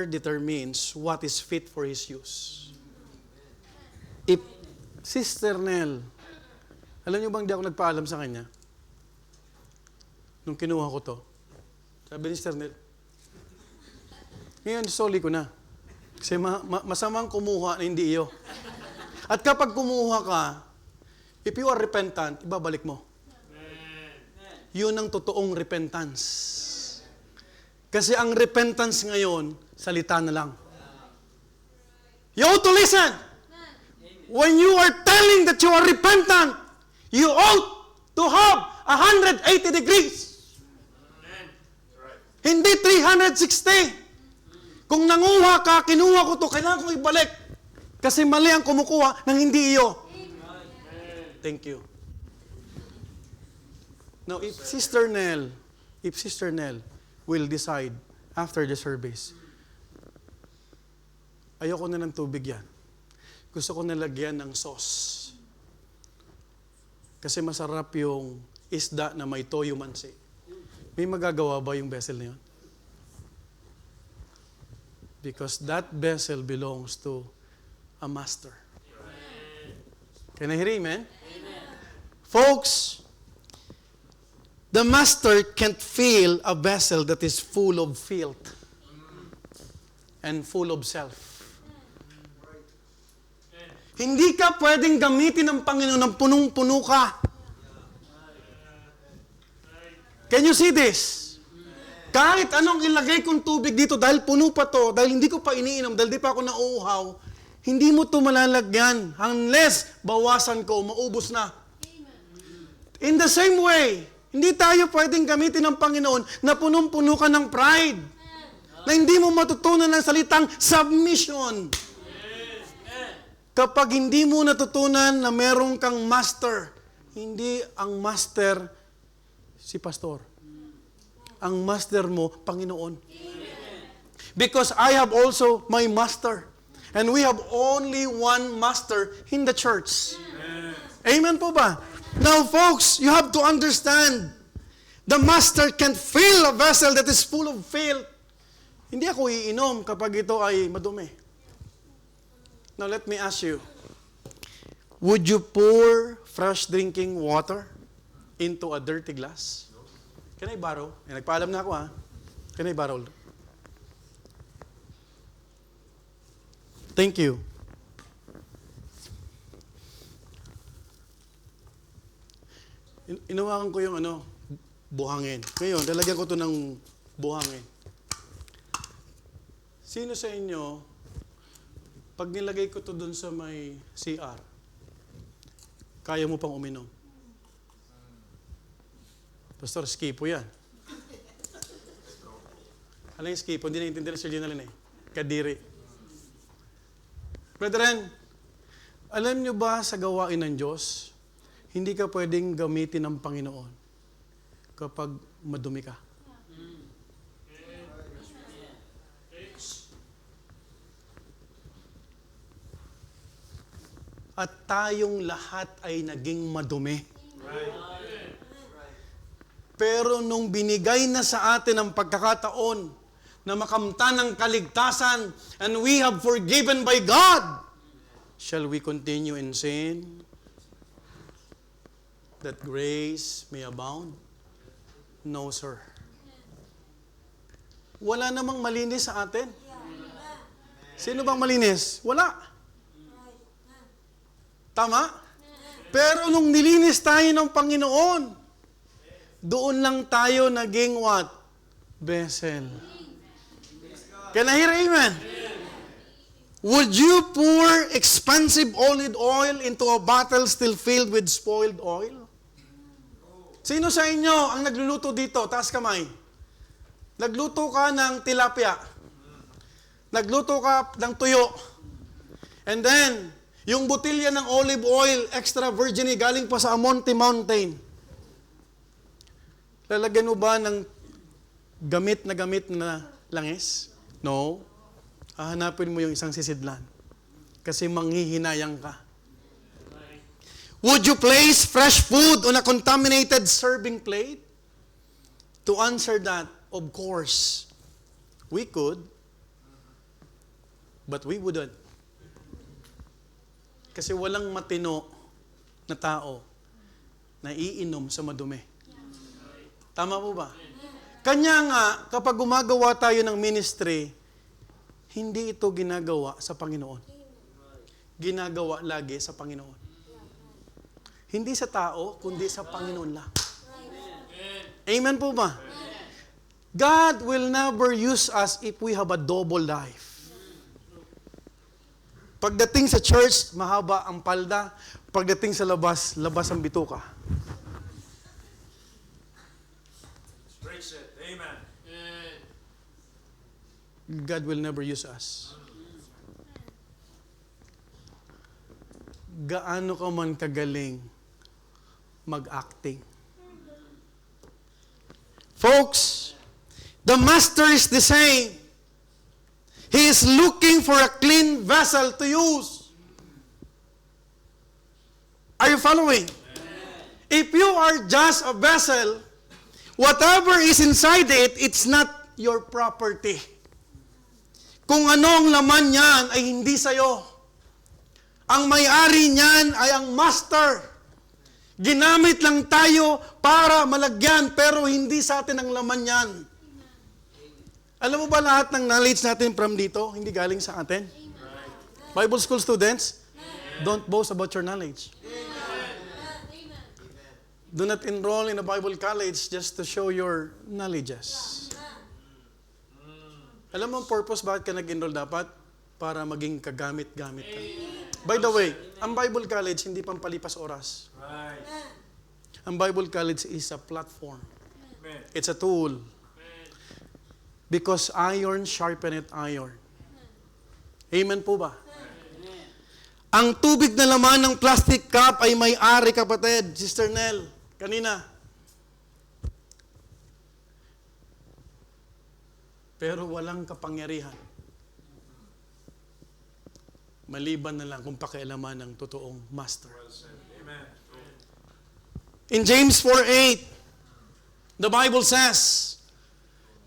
determines what is fit for his use. If Sister Nel, alam niyo bang di ako nagpaalam sa kanya? Nung kinuha ko to. Sabi ni Sister Nel, ngayon soli ko na. Kasi masamang kumuha na hindi iyo. At kapag kumuha ka, if you are repentant, ibabalik mo. Yun ang totoong repentance. Kasi ang repentance ngayon, salita na lang. You ought to listen. When you are telling that you are repentant, you ought to have 180 degrees. Hindi 360. Kung nanguha ka, kinuha ko to, kailangan kong ibalik. Kasi mali ang kumukuha ng hindi iyo. Thank you. Now, if Sister Nel will decide after the service, ayoko na ng tubig yan. Gusto ko nalagyan ng sauce. Kasi masarap yung isda na may toyo mansi. May magagawa ba yung vessel na yun? Because that vessel belongs to a master. Can I hear amen? Folks, the master can't fill a vessel that is full of filth and full of self. Hindi ka pwedeng gamitin ng Panginoon ng punong-puno ka. Can you see this? Kahit anong ilagay kong tubig dito, dahil puno pa to, dahil hindi ko pa iniinom, dahil di pa ako nauuhaw, hindi mo to malalagyan unless bawasan ko, maubos na. In the same way, hindi tayo pwedeng gamitin ng Panginoon na punong-puno ka ng pride. Na hindi mo matutunan ng salitang submission. Kapag hindi mo natutunan na meron kang master, hindi ang master si pastor. Ang master mo, Panginoon. Because I have also my master. And we have only one master in the church. Amen po ba? Now folks, you have to understand, the master can fill a vessel that is full of filth. Hindi ako iinom kapag ito ay madumi. Now let me ask you, would you pour fresh drinking water into a dirty glass? Can I borrow? Eh, nagpaalam na ako ha. Can I borrow? Thank you. Inawakan ko yung buhangin. Ngayon, lalagyan ko to ng buhangin. Sino sa inyo, pag nilagay ko to dun sa may CR, kaya mo pang uminom? Pastor, skipo yan. Alam yung skipo, hindi naiintindihan si Gina Kadiri. Brethren, alam nyo ba sa gawain ng Diyos, hindi ka pwedeng gamitin ng Panginoon kapag madumi ka. At tayong lahat ay naging madumi. Pero nung binigay na sa atin ang pagkakataon na makamtan ng kaligtasan and we have forgiven by God, shall we continue in sin that grace may abound? No, sir. Wala namang malinis sa atin. Sino bang malinis? Wala. Tama? Pero nung nilinis tayo ng Panginoon, doon lang tayo naging what? Vessel. Can I hear amen? Would you pour expensive olive oil into a bottle still filled with spoiled oil? Sino sa inyo ang nagluluto dito? Taas kamay. Nagluto ka ng tilapia. Nagluto ka ng tuyo. And then, yung botilya ng olive oil, extra virgin, galing pa sa Amonte Mountain. Lalagyan mo ba ng gamit na langis? No. Hahanapin mo yung isang sisidlan. Kasi manghihinayang ka. Would you place fresh food on a contaminated serving plate? To answer that, of course, we could, but we wouldn't. Kasi walang matino na tao na iinom sa madumi. Tama po ba? Kanya nga, kapag gumagawa tayo ng ministry, hindi ito ginagawa sa Panginoon. Ginagawa lagi sa Panginoon. Hindi sa tao, kundi sa Panginoon lang. Amen po ba? God will never use us if we have a double life. Pagdating sa church, mahaba ang palda. Pagdating sa labas, labas ang bituka. Praise it. Amen. God will never use us. Gaano ka man kagaling mag-acting. Folks, the master is the same. He is looking for a clean vessel to use. Are you following? If you are just a vessel, whatever is inside it, it's not your property. Kung anong laman niyan ay hindi sa'yo. Ang may-ari niyan ay ang master. Ginamit lang tayo para malagyan, pero hindi sa atin ang laman niyan. Alam mo ba lahat ng knowledge natin from dito, hindi galing sa atin? Bible school students? Don't boast about your knowledge. Do not enroll in a Bible college just to show your knowledges. Alam mo ang purpose bakit ka nag-enroll dapat? Para maging kagamit-gamit ka. By the way, ang Bible college hindi pampalipas oras. Right. Ang Bible college is a platform. Amen. It's a tool. Because iron sharpeneth iron. Amen po ba? Ang tubig na laman ng plastic cup ay may-ari, kapatid. Sister Nell, kanina. Pero walang kapangyarihan. Maliban na lang kung pakialaman ng totoong master. Amen. In James 4:8, the Bible says,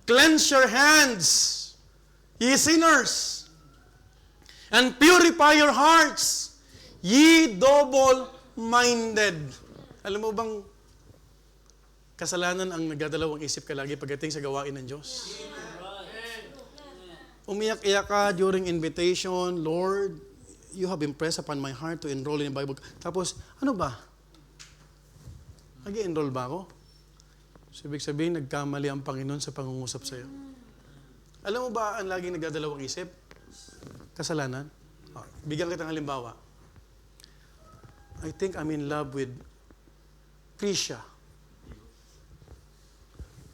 cleanse your hands, ye sinners, and purify your hearts, ye double-minded. Alam mo bang kasalanan ang nagdadalawang isip ka lagi pagdating sa gawain ng Diyos? Umiyak-iyak ka during invitation, Lord, you have impressed upon my heart to enroll in the Bible. Tapos, ano ba? Nag-enroll ba ako? So, ibig sabihin, nagkamali ang Panginoon sa pangungusap sa iyo. Alam mo ba ang laging nagdadalawang isip? Kasalanan? Bigyan kita ng halimbawa. I think I'm in love with Krisha.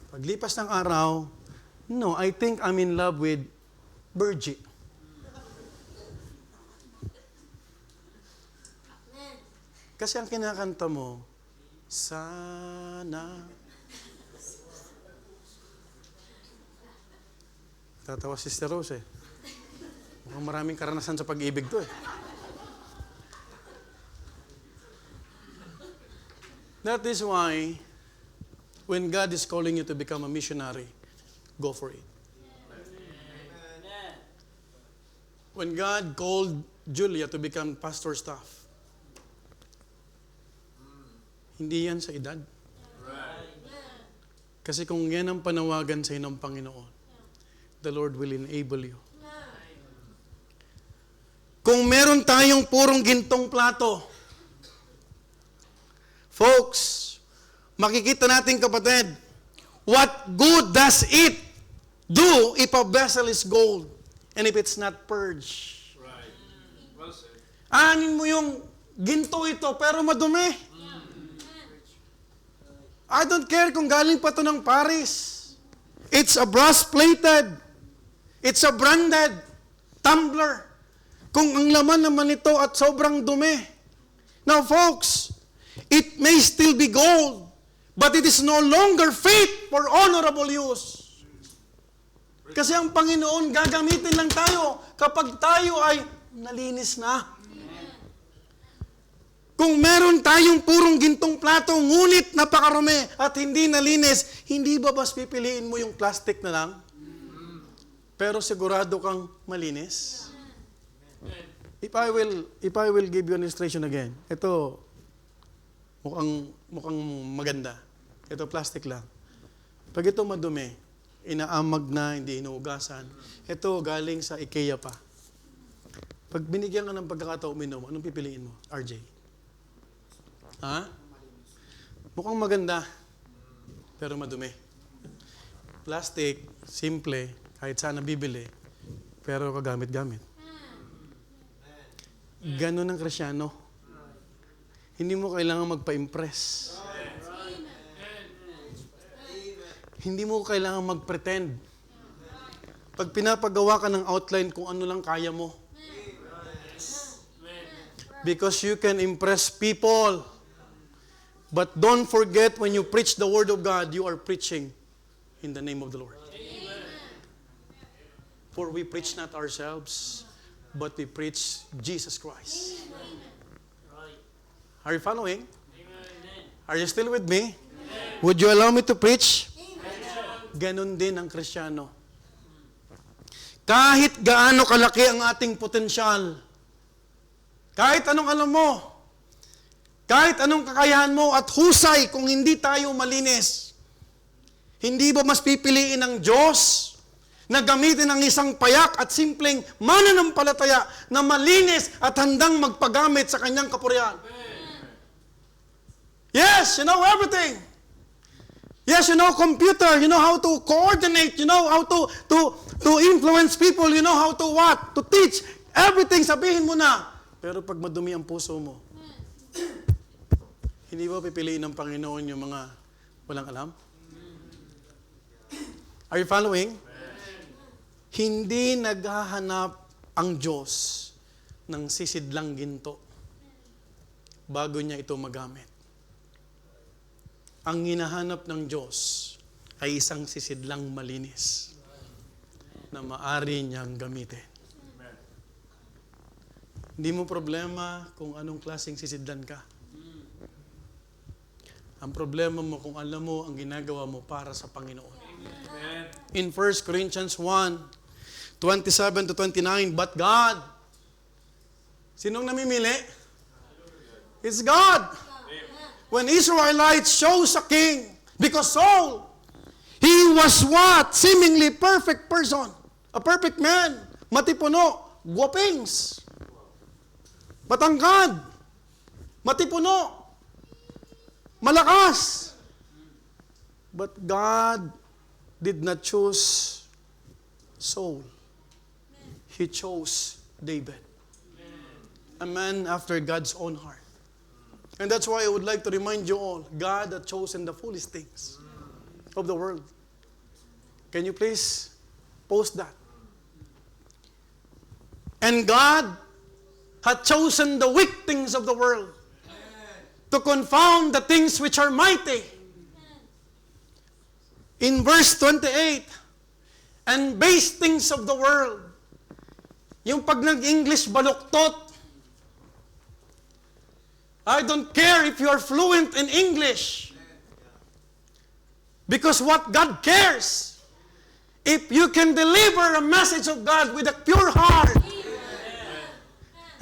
Paglipas ng araw, no, I think I'm in love with Virgie. Kasi ang kinakanta mo, sana. Tatawa si Sister Rose eh. Mukhang maraming karanasan sa pag-ibig to eh. That is why, when God is calling you to become a missionary, go for it. When God called Julia to become pastor staff, hindi yan sa edad. Kasi kung yan ang panawagan sa inyo ng Panginoon, the Lord will enable you. Kung meron tayong purong gintong plato, folks, makikita natin, kapatid, what good does it do if a vessel is gold and if it's not purged? Right. Well said. Anin mo yung ginto ito pero madumi. I don't care kung galing pa to ng Paris. It's a brass-plated. It's a branded tumbler. Kung ang laman naman ito at sobrang dumi. Now folks, it may still be gold, but it is no longer fit for honorable use. Kasi ang Panginoon, gagamitin lang tayo kapag tayo ay nalinis na. Kung meron tayong purong gintong plato, ngunit napakarumi at hindi nalinis, hindi ba bas pipiliin mo yung plastic na lang? Pero sigurado kang malinis? If I will give you an illustration again. Ito, mukhang maganda. Ito, plastic lang. Pag ito madumi, inaamag na, hindi inuugasan. Ito, galing sa IKEA pa. Pag binigyan ka ng pagkakataon uminom, anong pipiliin mo? RJ? Ha? Mukhang maganda, pero madumi. Plastic, simple, kahit saan nabibili, pero kagamit-gamit. Ganon ang Kristyano. Hindi mo kailangan magpa-impress. Hindi mo kailangan mag-pretend. Pag pinapagawa ka ng outline kung ano lang kaya mo. Because you can impress people. But don't forget, when you preach the Word of God, you are preaching in the name of the Lord. For we preach not ourselves, but we preach Jesus Christ. Are you following? Are you still with me? Would you allow me to preach? Ganon din ang Kristyano. Kahit gaano kalaki ang ating potensyal, kahit anong alam mo, kahit anong kakayahan mo at husay, kung hindi tayo malinis, hindi ba mas pipiliin ng Diyos na gamitin ang isang payak at simpleng mananampalataya na malinis at handang magpagamit sa kanyang kapurihan. Yes, you know everything. Yes, you know computer, you know how to coordinate, you know how to influence people, you know how to what? To teach. Everything, sabihin mo na. Pero pag madumi ang puso mo, hindi ba pipiliin ng Panginoon yung mga walang alam? Are you following? Hindi naghahanap ang Diyos ng sisidlang ginto bago niya ito magamit. Ang hinahanap ng Diyos ay isang sisidlang malinis na maari niyang gamitin. Hindi mo problema kung anong klaseng sisidlan ka. Ang problema mo kung alam mo ang ginagawa mo para sa Panginoon. Amen. In 1 Corinthians 1:27 to 29, but God, sinong namimili? It's God. When Israelites chose a king, because Saul, he was what? Seemingly perfect person. A perfect man. Matipuno. Guwapings. Matangkad. Matipuno. Malakas. But God did not choose Saul. He chose David. A man after God's own heart. And that's why I would like to remind you all, God had chosen the foolish things of the world. Can you please post that? And God had chosen the weak things of the world to confound the things which are mighty. In verse 28, and base things of the world. Yung pag nag-English baluktot, I don't care if you are fluent in English. Because what God cares, if you can deliver a message of God with a pure heart,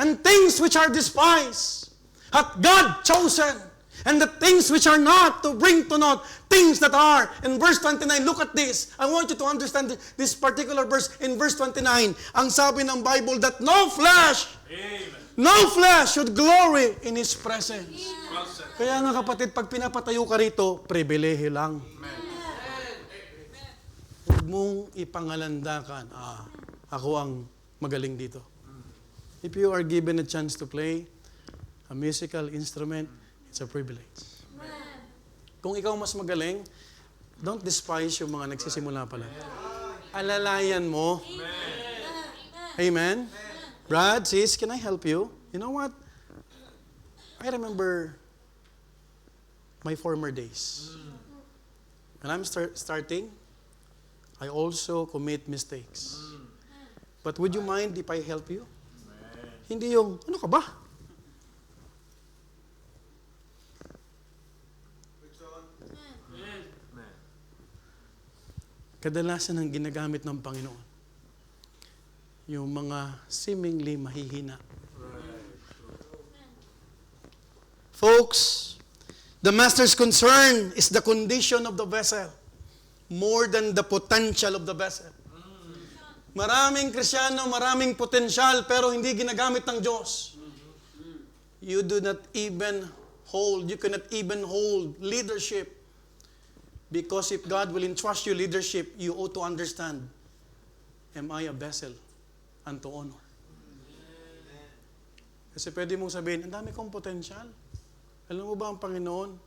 and things which are despised, hath God chosen, and the things which are not to bring to naught things that are. In verse 29, look at this. I want you to understand this particular verse. In verse 29, ang sabi ng Bible that no flesh should glory in His presence. Well said. Kaya nga kapatid, pag pinapatayo ka rito, pribilehe lang. Huwag mong ipangalandakan, ako ang magaling dito. If you are given a chance to play a musical instrument, it's a privilege. Kung ikaw mas magaling, don't despise yung mga nagsisimula pa lang. Alalayan mo. Amen? Brad, sis, can I help you? You know what? I remember my former days. When I'm starting, I also commit mistakes. But would you mind if I help you? Hindi yung, ano ka ba? Kadalasan ang ginagamit ng Panginoon, yung mga seemingly mahihina. Folks, the Master's concern is the condition of the vessel more than the potential of the vessel. Maraming Kristiyano, maraming potensyal, pero hindi ginagamit ng Diyos. You cannot even hold leadership. Because if God will entrust you leadership, you ought to understand, am I a vessel unto honor? Kasi pwede mong sabihin, ang dami kong potensyal. Alam mo ba ang Panginoon?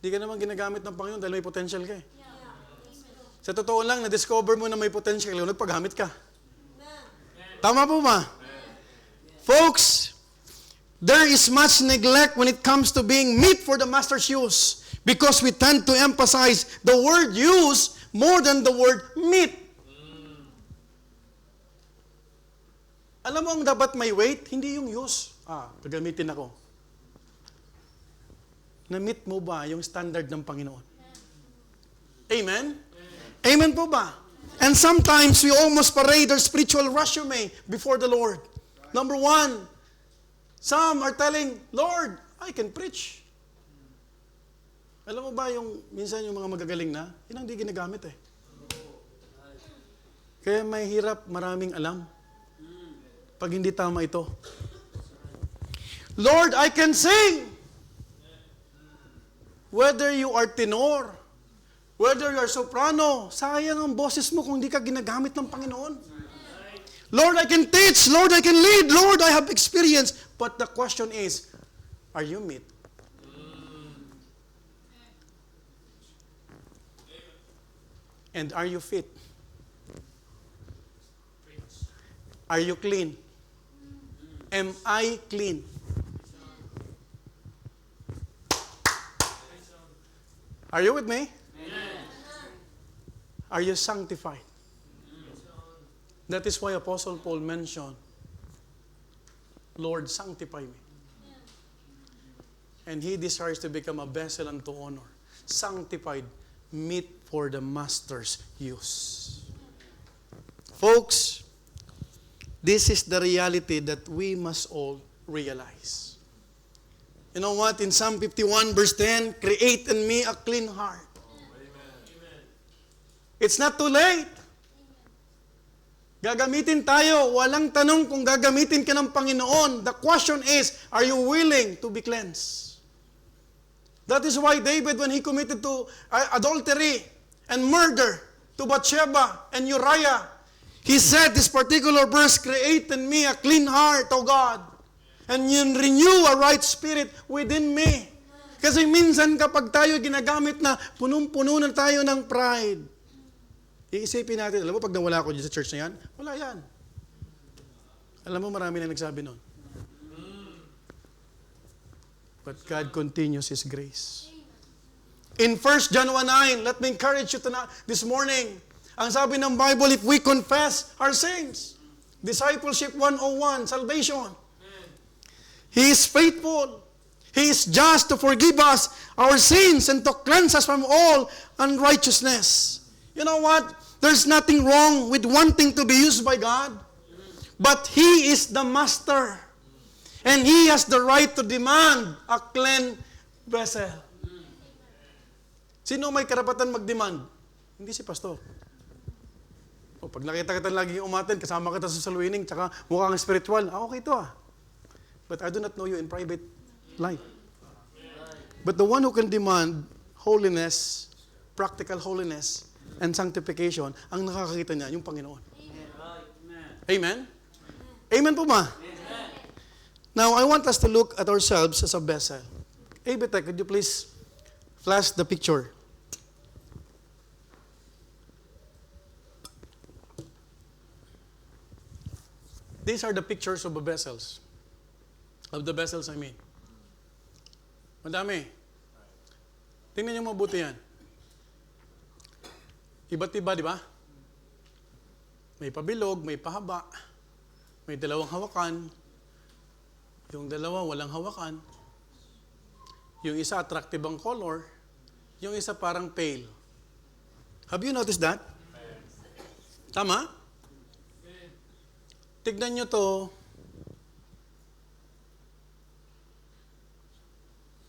Di ka naman ginagamit ng Panginoon dahil may potential ka eh. Sa totoo lang, na-discover mo na may potential, nagpagamit ka. Tama po ba? Folks, there is much neglect when it comes to being meat for the Master's use. Because we tend to emphasize the word use more than the word meat. Alam mo ang dapat may weight? Hindi yung use. Gagamitin ako. Na-meet mo ba yung standard ng Panginoon? Amen? Amen po ba? And sometimes we almost parade our spiritual resume before the Lord. Number one, some are telling, Lord, I can preach. Alam mo ba yung minsan yung mga magagaling na, yun ang di ginagamit eh. Kaya may hirap, maraming alam. Pag hindi tama ito. Lord, I can sing. Whether you are tenor, whether you are soprano, sayang ang boses mo kung hindi ka ginagamit ng Panginoon. Lord, I can teach. Lord, I can lead. Lord, I have experience. But the question is, are you meet? And are you fit? Are you clean? Am I clean? Are you with me? Are you sanctified? That is why Apostle Paul mentioned, Lord, sanctify me. And he desires to become a vessel unto honor. Sanctified, meet for the master's use. Folks, this is the reality that we must all realize. You know what? In Psalm 51 verse 10, create in me a clean heart. It's not too late. Gagamitin tayo. Walang tanong kung gagamitin ka ng Panginoon. The question is, are you willing to be cleansed? That is why David, when he committed to adultery and murder to Bathsheba and Uriah, he said this particular verse, create in me a clean heart, O God, and renew a right spirit within me. Kasi minsan kapag tayo ginagamit na punong-puno na tayo ng pride, iisipin natin, alam mo, pag nawala ako dyan sa church na yan, wala yan. Alam mo, marami na nagsabi nun. But God continues His grace. In 1 John 1:9, let me encourage you this morning. Ang sabi ng Bible, if we confess our sins, Discipleship 101, salvation. He is faithful. He is just to forgive us our sins and to cleanse us from all unrighteousness. You know what? There's nothing wrong with wanting to be used by God. But He is the master. And He has the right to demand a clean vessel. Sino may karapatan mag-demand? Hindi si pastor. O, pag nakita kita lagi umaten, kasama kita sa saluining, tsaka mukhang spiritual, okay ito But I do not know you in private life. But the one who can demand holiness, practical holiness, and sanctification, ang nakakakita niya, yung Panginoon. Amen? Amen po ba? Now, I want us to look at ourselves as a vessel. Abitech, could you please flash the picture? These are the pictures of the vessels. Of the vessels, I mean. Madami. Tingnan niyo mabuti yan. Iba't iba, di ba? May pabilog, may pahaba, may dalawang hawakan, yung dalawa walang hawakan, yung isa attractive ang color, yung isa parang pale. Have you noticed that? Tama? Tignan nyo to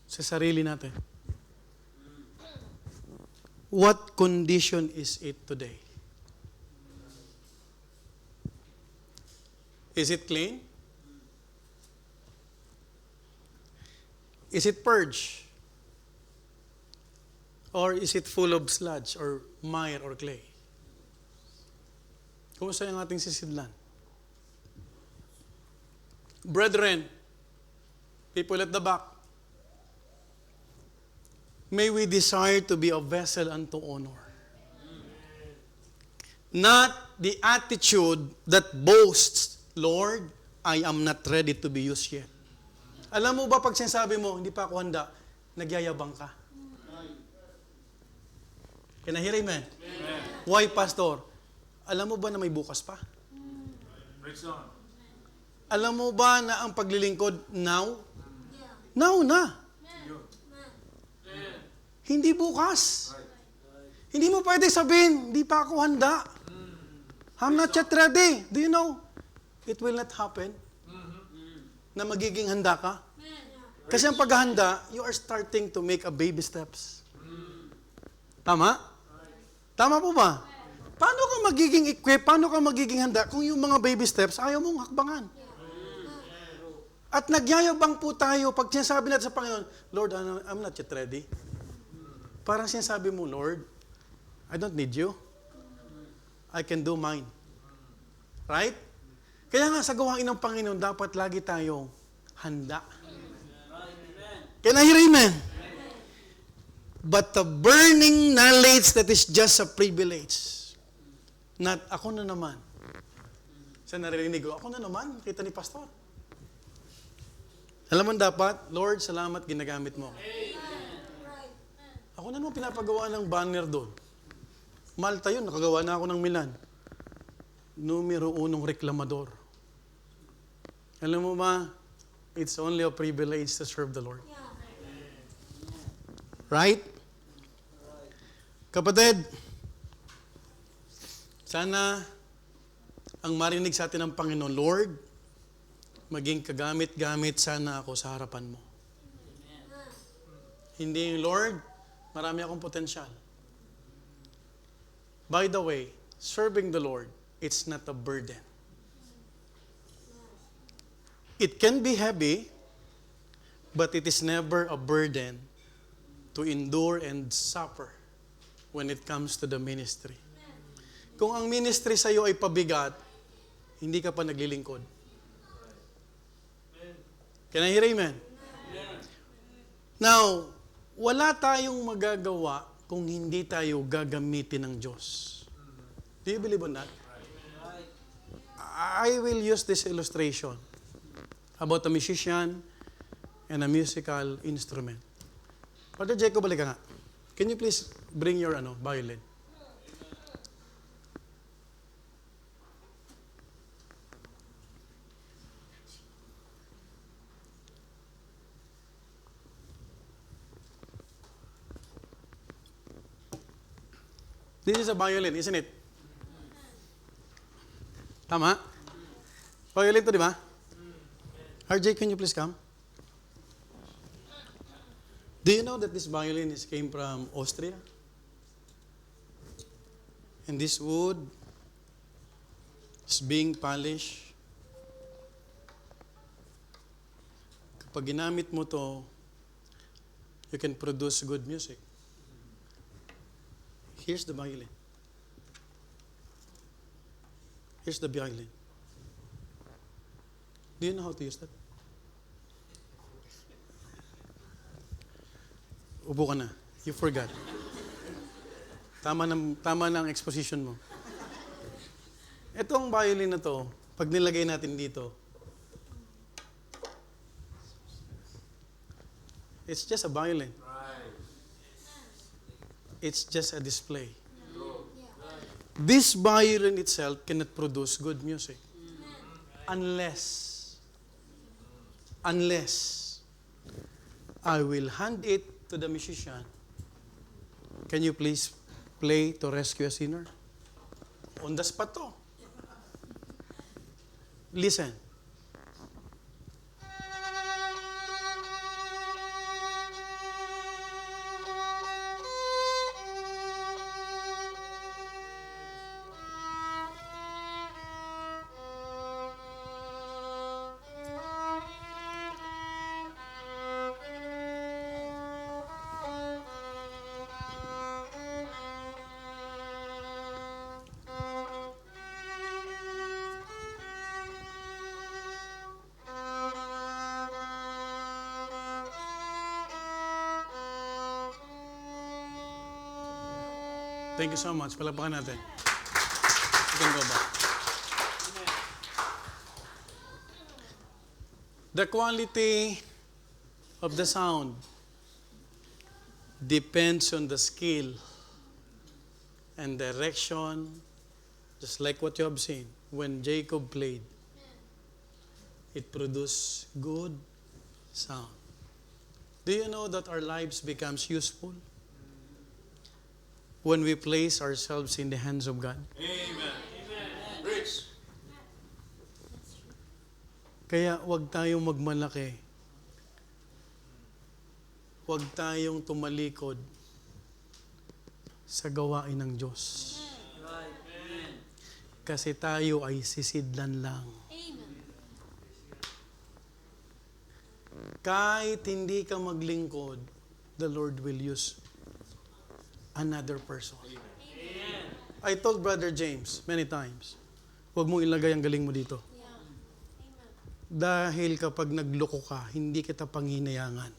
sa sarili natin. What condition is it today? Is it clean? Is it purged? Or is it full of sludge or mire or clay? Kumusta yung ating sisidlan? Brethren, people at the back, may we desire to be a vessel unto honor. Not the attitude that boasts, Lord, I am not ready to be used yet. Alam mo ba pag sinasabi mo, hindi pa ako handa, nagyayabang ka. Can I hear amen? Amen. Why, Pastor? Alam mo ba na may bukas pa? Praise God. Alam mo ba na ang paglilingkod now? Now na. Hindi bukas. Hindi mo pwede sabihin, hindi pa ako handa. I'm not yet ready. Do you know? It will not happen na magiging handa ka. Kasi ang paghahanda, you are starting to make a baby steps. Tama? Tama po ba? Paano ka magiging equip, paano ka magiging handa kung yung mga baby steps ayaw mong hakbangan? At nagyayabang po tayo pag sinasabi natin sa Panginoon, Lord, I'm not yet ready. Parang sinasabi mo, Lord, I don't need you. I can do mine. Right? Kaya nga sa gawain ng Panginoon, dapat lagi tayong handa. Can I hear amen? But the burning knowledge that is just a privilege. Not ako na naman. Sa naririnig ko, ako na naman, kita ni Pastor. Alam mo dapat, Lord, salamat, ginagamit mo. Ako na naman pinapagawa ng banner doon. Malta yun, nakagawa na ako ng Milan. Numero 1 reklamador. Alam mo ba, it's only a privilege to serve the Lord. Right? Kapatid, sana ang marinig sa atin ng Panginoon, Lord, maging kagamit-gamit sana ako sa harapan mo. Hindi yung Lord, marami akong potensyal. By the way, serving the Lord, it's not a burden. It can be heavy, but it is never a burden to endure and suffer when it comes to the ministry. Kung ang ministry sa iyo ay pabigat, hindi ka pa naglilingkod. Can I hear amen? Now, wala tayong magagawa kung hindi tayo gagamitin ng Diyos. Do you believe on that? I will use this illustration about a musician and a musical instrument. Brother Jacob, balik ka nga. Can you please bring your violin? This is a violin, isn't it? Tama? Violin to, di ba? RJ, can you please come? Do you know that this violin came from Austria? And this wood is being polished. Kapag ginamit mo to, you can produce good music. Here's the violin. Here's the violin. Do you know how to use that? Upo ka na. You forgot. Tama ng exposition mo. Itong violin na to, pag nilagay natin dito, it's just a violin. It's just a display. This violin itself cannot produce good music. Unless I will hand it to the musician. Can you please play to rescue a sinner? On the spot to. Listen. Thank you so much. Palapakan natin. You can go back. The quality of the sound depends on the skill and direction, just like what you have seen. When Jacob played, it produced good sound. Do you know that our lives becomes useful when we place ourselves in the hands of God? Amen. Rich. Kaya huwag tayong magmalaki. Huwag tayong tumalikod sa gawain ng Diyos. Kasi tayo ay sisidlan lang. Kahit hindi ka maglingkod, the Lord will use another person. I told Brother James many times, huwag mong ilagay ang galing mo dito. Dahil kapag nagloko ka, hindi kita panghinayangan.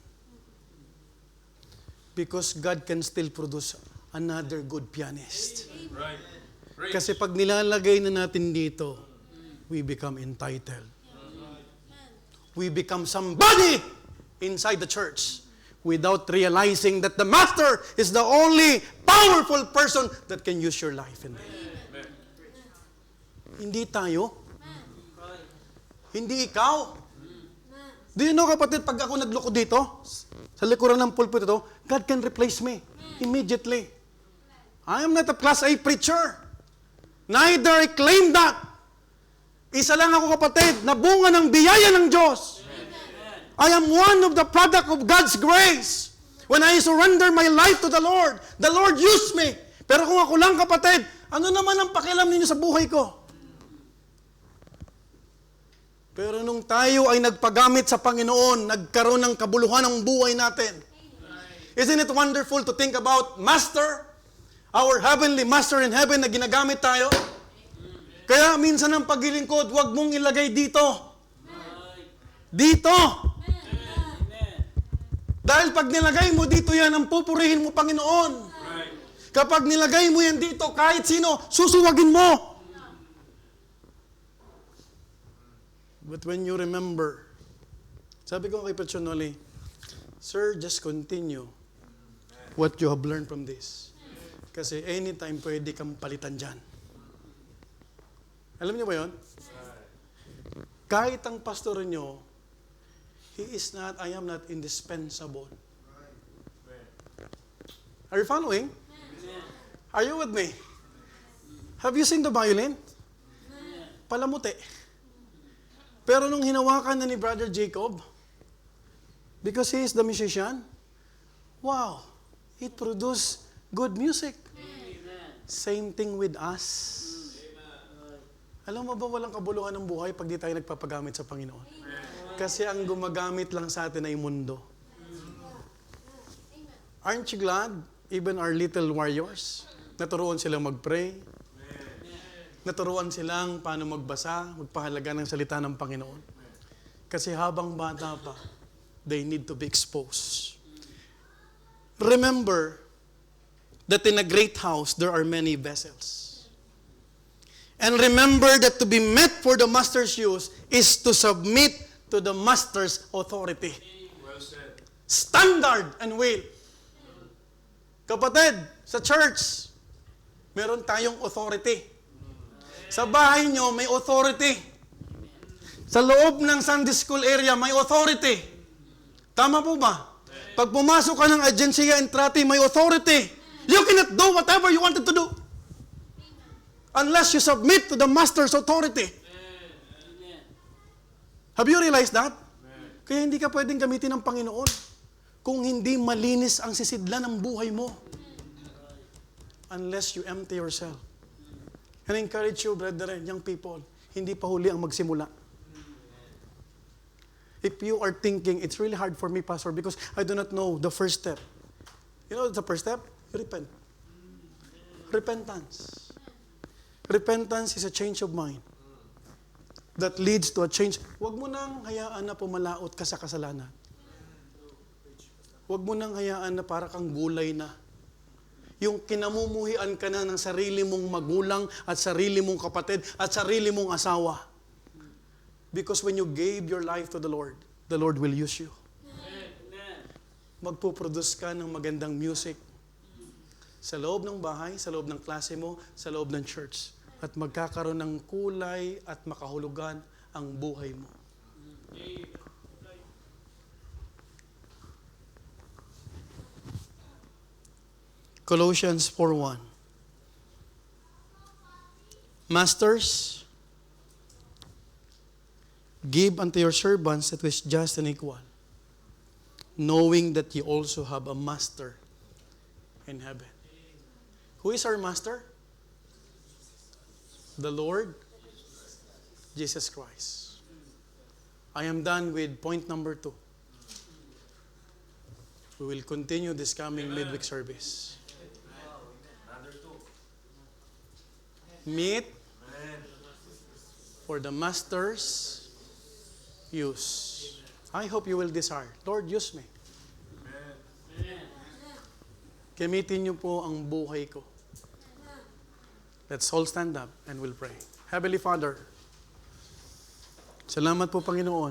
Because God can still produce another good pianist. Right. Kasi pag nilalagay na natin dito, we become entitled. We become somebody inside the church without realizing that the Master is the only powerful person that can use your life in there. Hindi tayo. Hindi ikaw. Do you know, kapatid, pag ako nagloko dito, sa likuran ng pulpit ito, God can replace me immediately. I am not a class A preacher. Neither I claim that. Isa lang ako, kapatid, na bunga ng biyaya ng Diyos. I am one of the product of God's grace. When I surrender my life to the Lord used me. Pero kung ako lang, kapatid, ano naman ang pakialam ninyo sa buhay ko? Pero nung tayo ay nagpagamit sa Panginoon, nagkaroon ng kabuluhan ng buhay natin. Isn't it wonderful to think about Master, our heavenly Master in heaven na ginagamit tayo? Kaya minsan ang paglilingkod, huwag mong ilagay dito. Dito. Dahil pag nilagay mo dito yan, ang pupurihin mo, Panginoon. Kapag nilagay mo yan dito, kahit sino, susuwagin mo. But when you remember, sabi ko kay Pachonoli, Sir, just continue what you have learned from this. Kasi anytime pwede kang palitan dyan. Alam niyo ba yun? Kahit ang pastor niyo, I am not indispensable. Are you following? Are you with me? Have you seen the violin? Palamuti. Pero nung hinawakan na ni Brother Jacob, because he is the musician, wow, it produced good music. Same thing with us. Alam mo ba walang kabuluhan ng buhay pag di tayo nagpapagamit sa Panginoon? Kasi ang gumagamit lang sa atin ay mundo. Aren't you glad? Even our little warriors, naturuan silang mag-pray. Naturuan silang paano magbasa, magpahalaga ng salita ng Panginoon. Kasi habang bata pa, they need to be exposed. Remember that in a great house, there are many vessels. And remember that to be met for the master's use is to submit to the master's authority. Well said. Standard and will. Kapatid, sa church, meron tayong authority. Sa bahay nyo, may authority. Sa loob ng Sunday school area, may authority. Tama po ba? Pag pumasok ka ng Agencia Entrati, may authority. You cannot do whatever you wanted to do unless you submit to the master's authority. Have you realized that? Kaya hindi ka pwedeng gamitin ng Panginoon kung hindi malinis ang sisidlan ng buhay mo. Unless you empty yourself. And I encourage you, brethren, young people, hindi pa huli ang magsimula. If you are thinking, it's really hard for me, Pastor, because I do not know the first step. You know the first step? Repent. Repentance. Repentance is a change of mind that leads to a change. Huwag mo nang hayaan na pumalaot ka sa kasalanan. Huwag mo nang hayaan na para kang gulay na. Yung kinamumuhian ka na ng sarili mong magulang at sarili mong kapatid at sarili mong asawa. Because when you gave your life to the Lord will use you. Magpuproduce ka ng magandang music sa loob ng bahay, sa loob ng klase mo, sa loob ng church. At magkakaroon ng kulay at makahulugan ang buhay mo. Colossians 4:1. Masters, give unto your servants that which just and equal, knowing that ye also have a master in heaven. Who is our master? the Lord Jesus Christ. I am done with point number 2. We will continue this coming midweek service. Meet for the Master's use. I hope you will desire, Lord, use me. Gamitin niyo po ang buhay ko. Let's all stand up and we'll pray. Heavenly Father, salamat po Panginoon.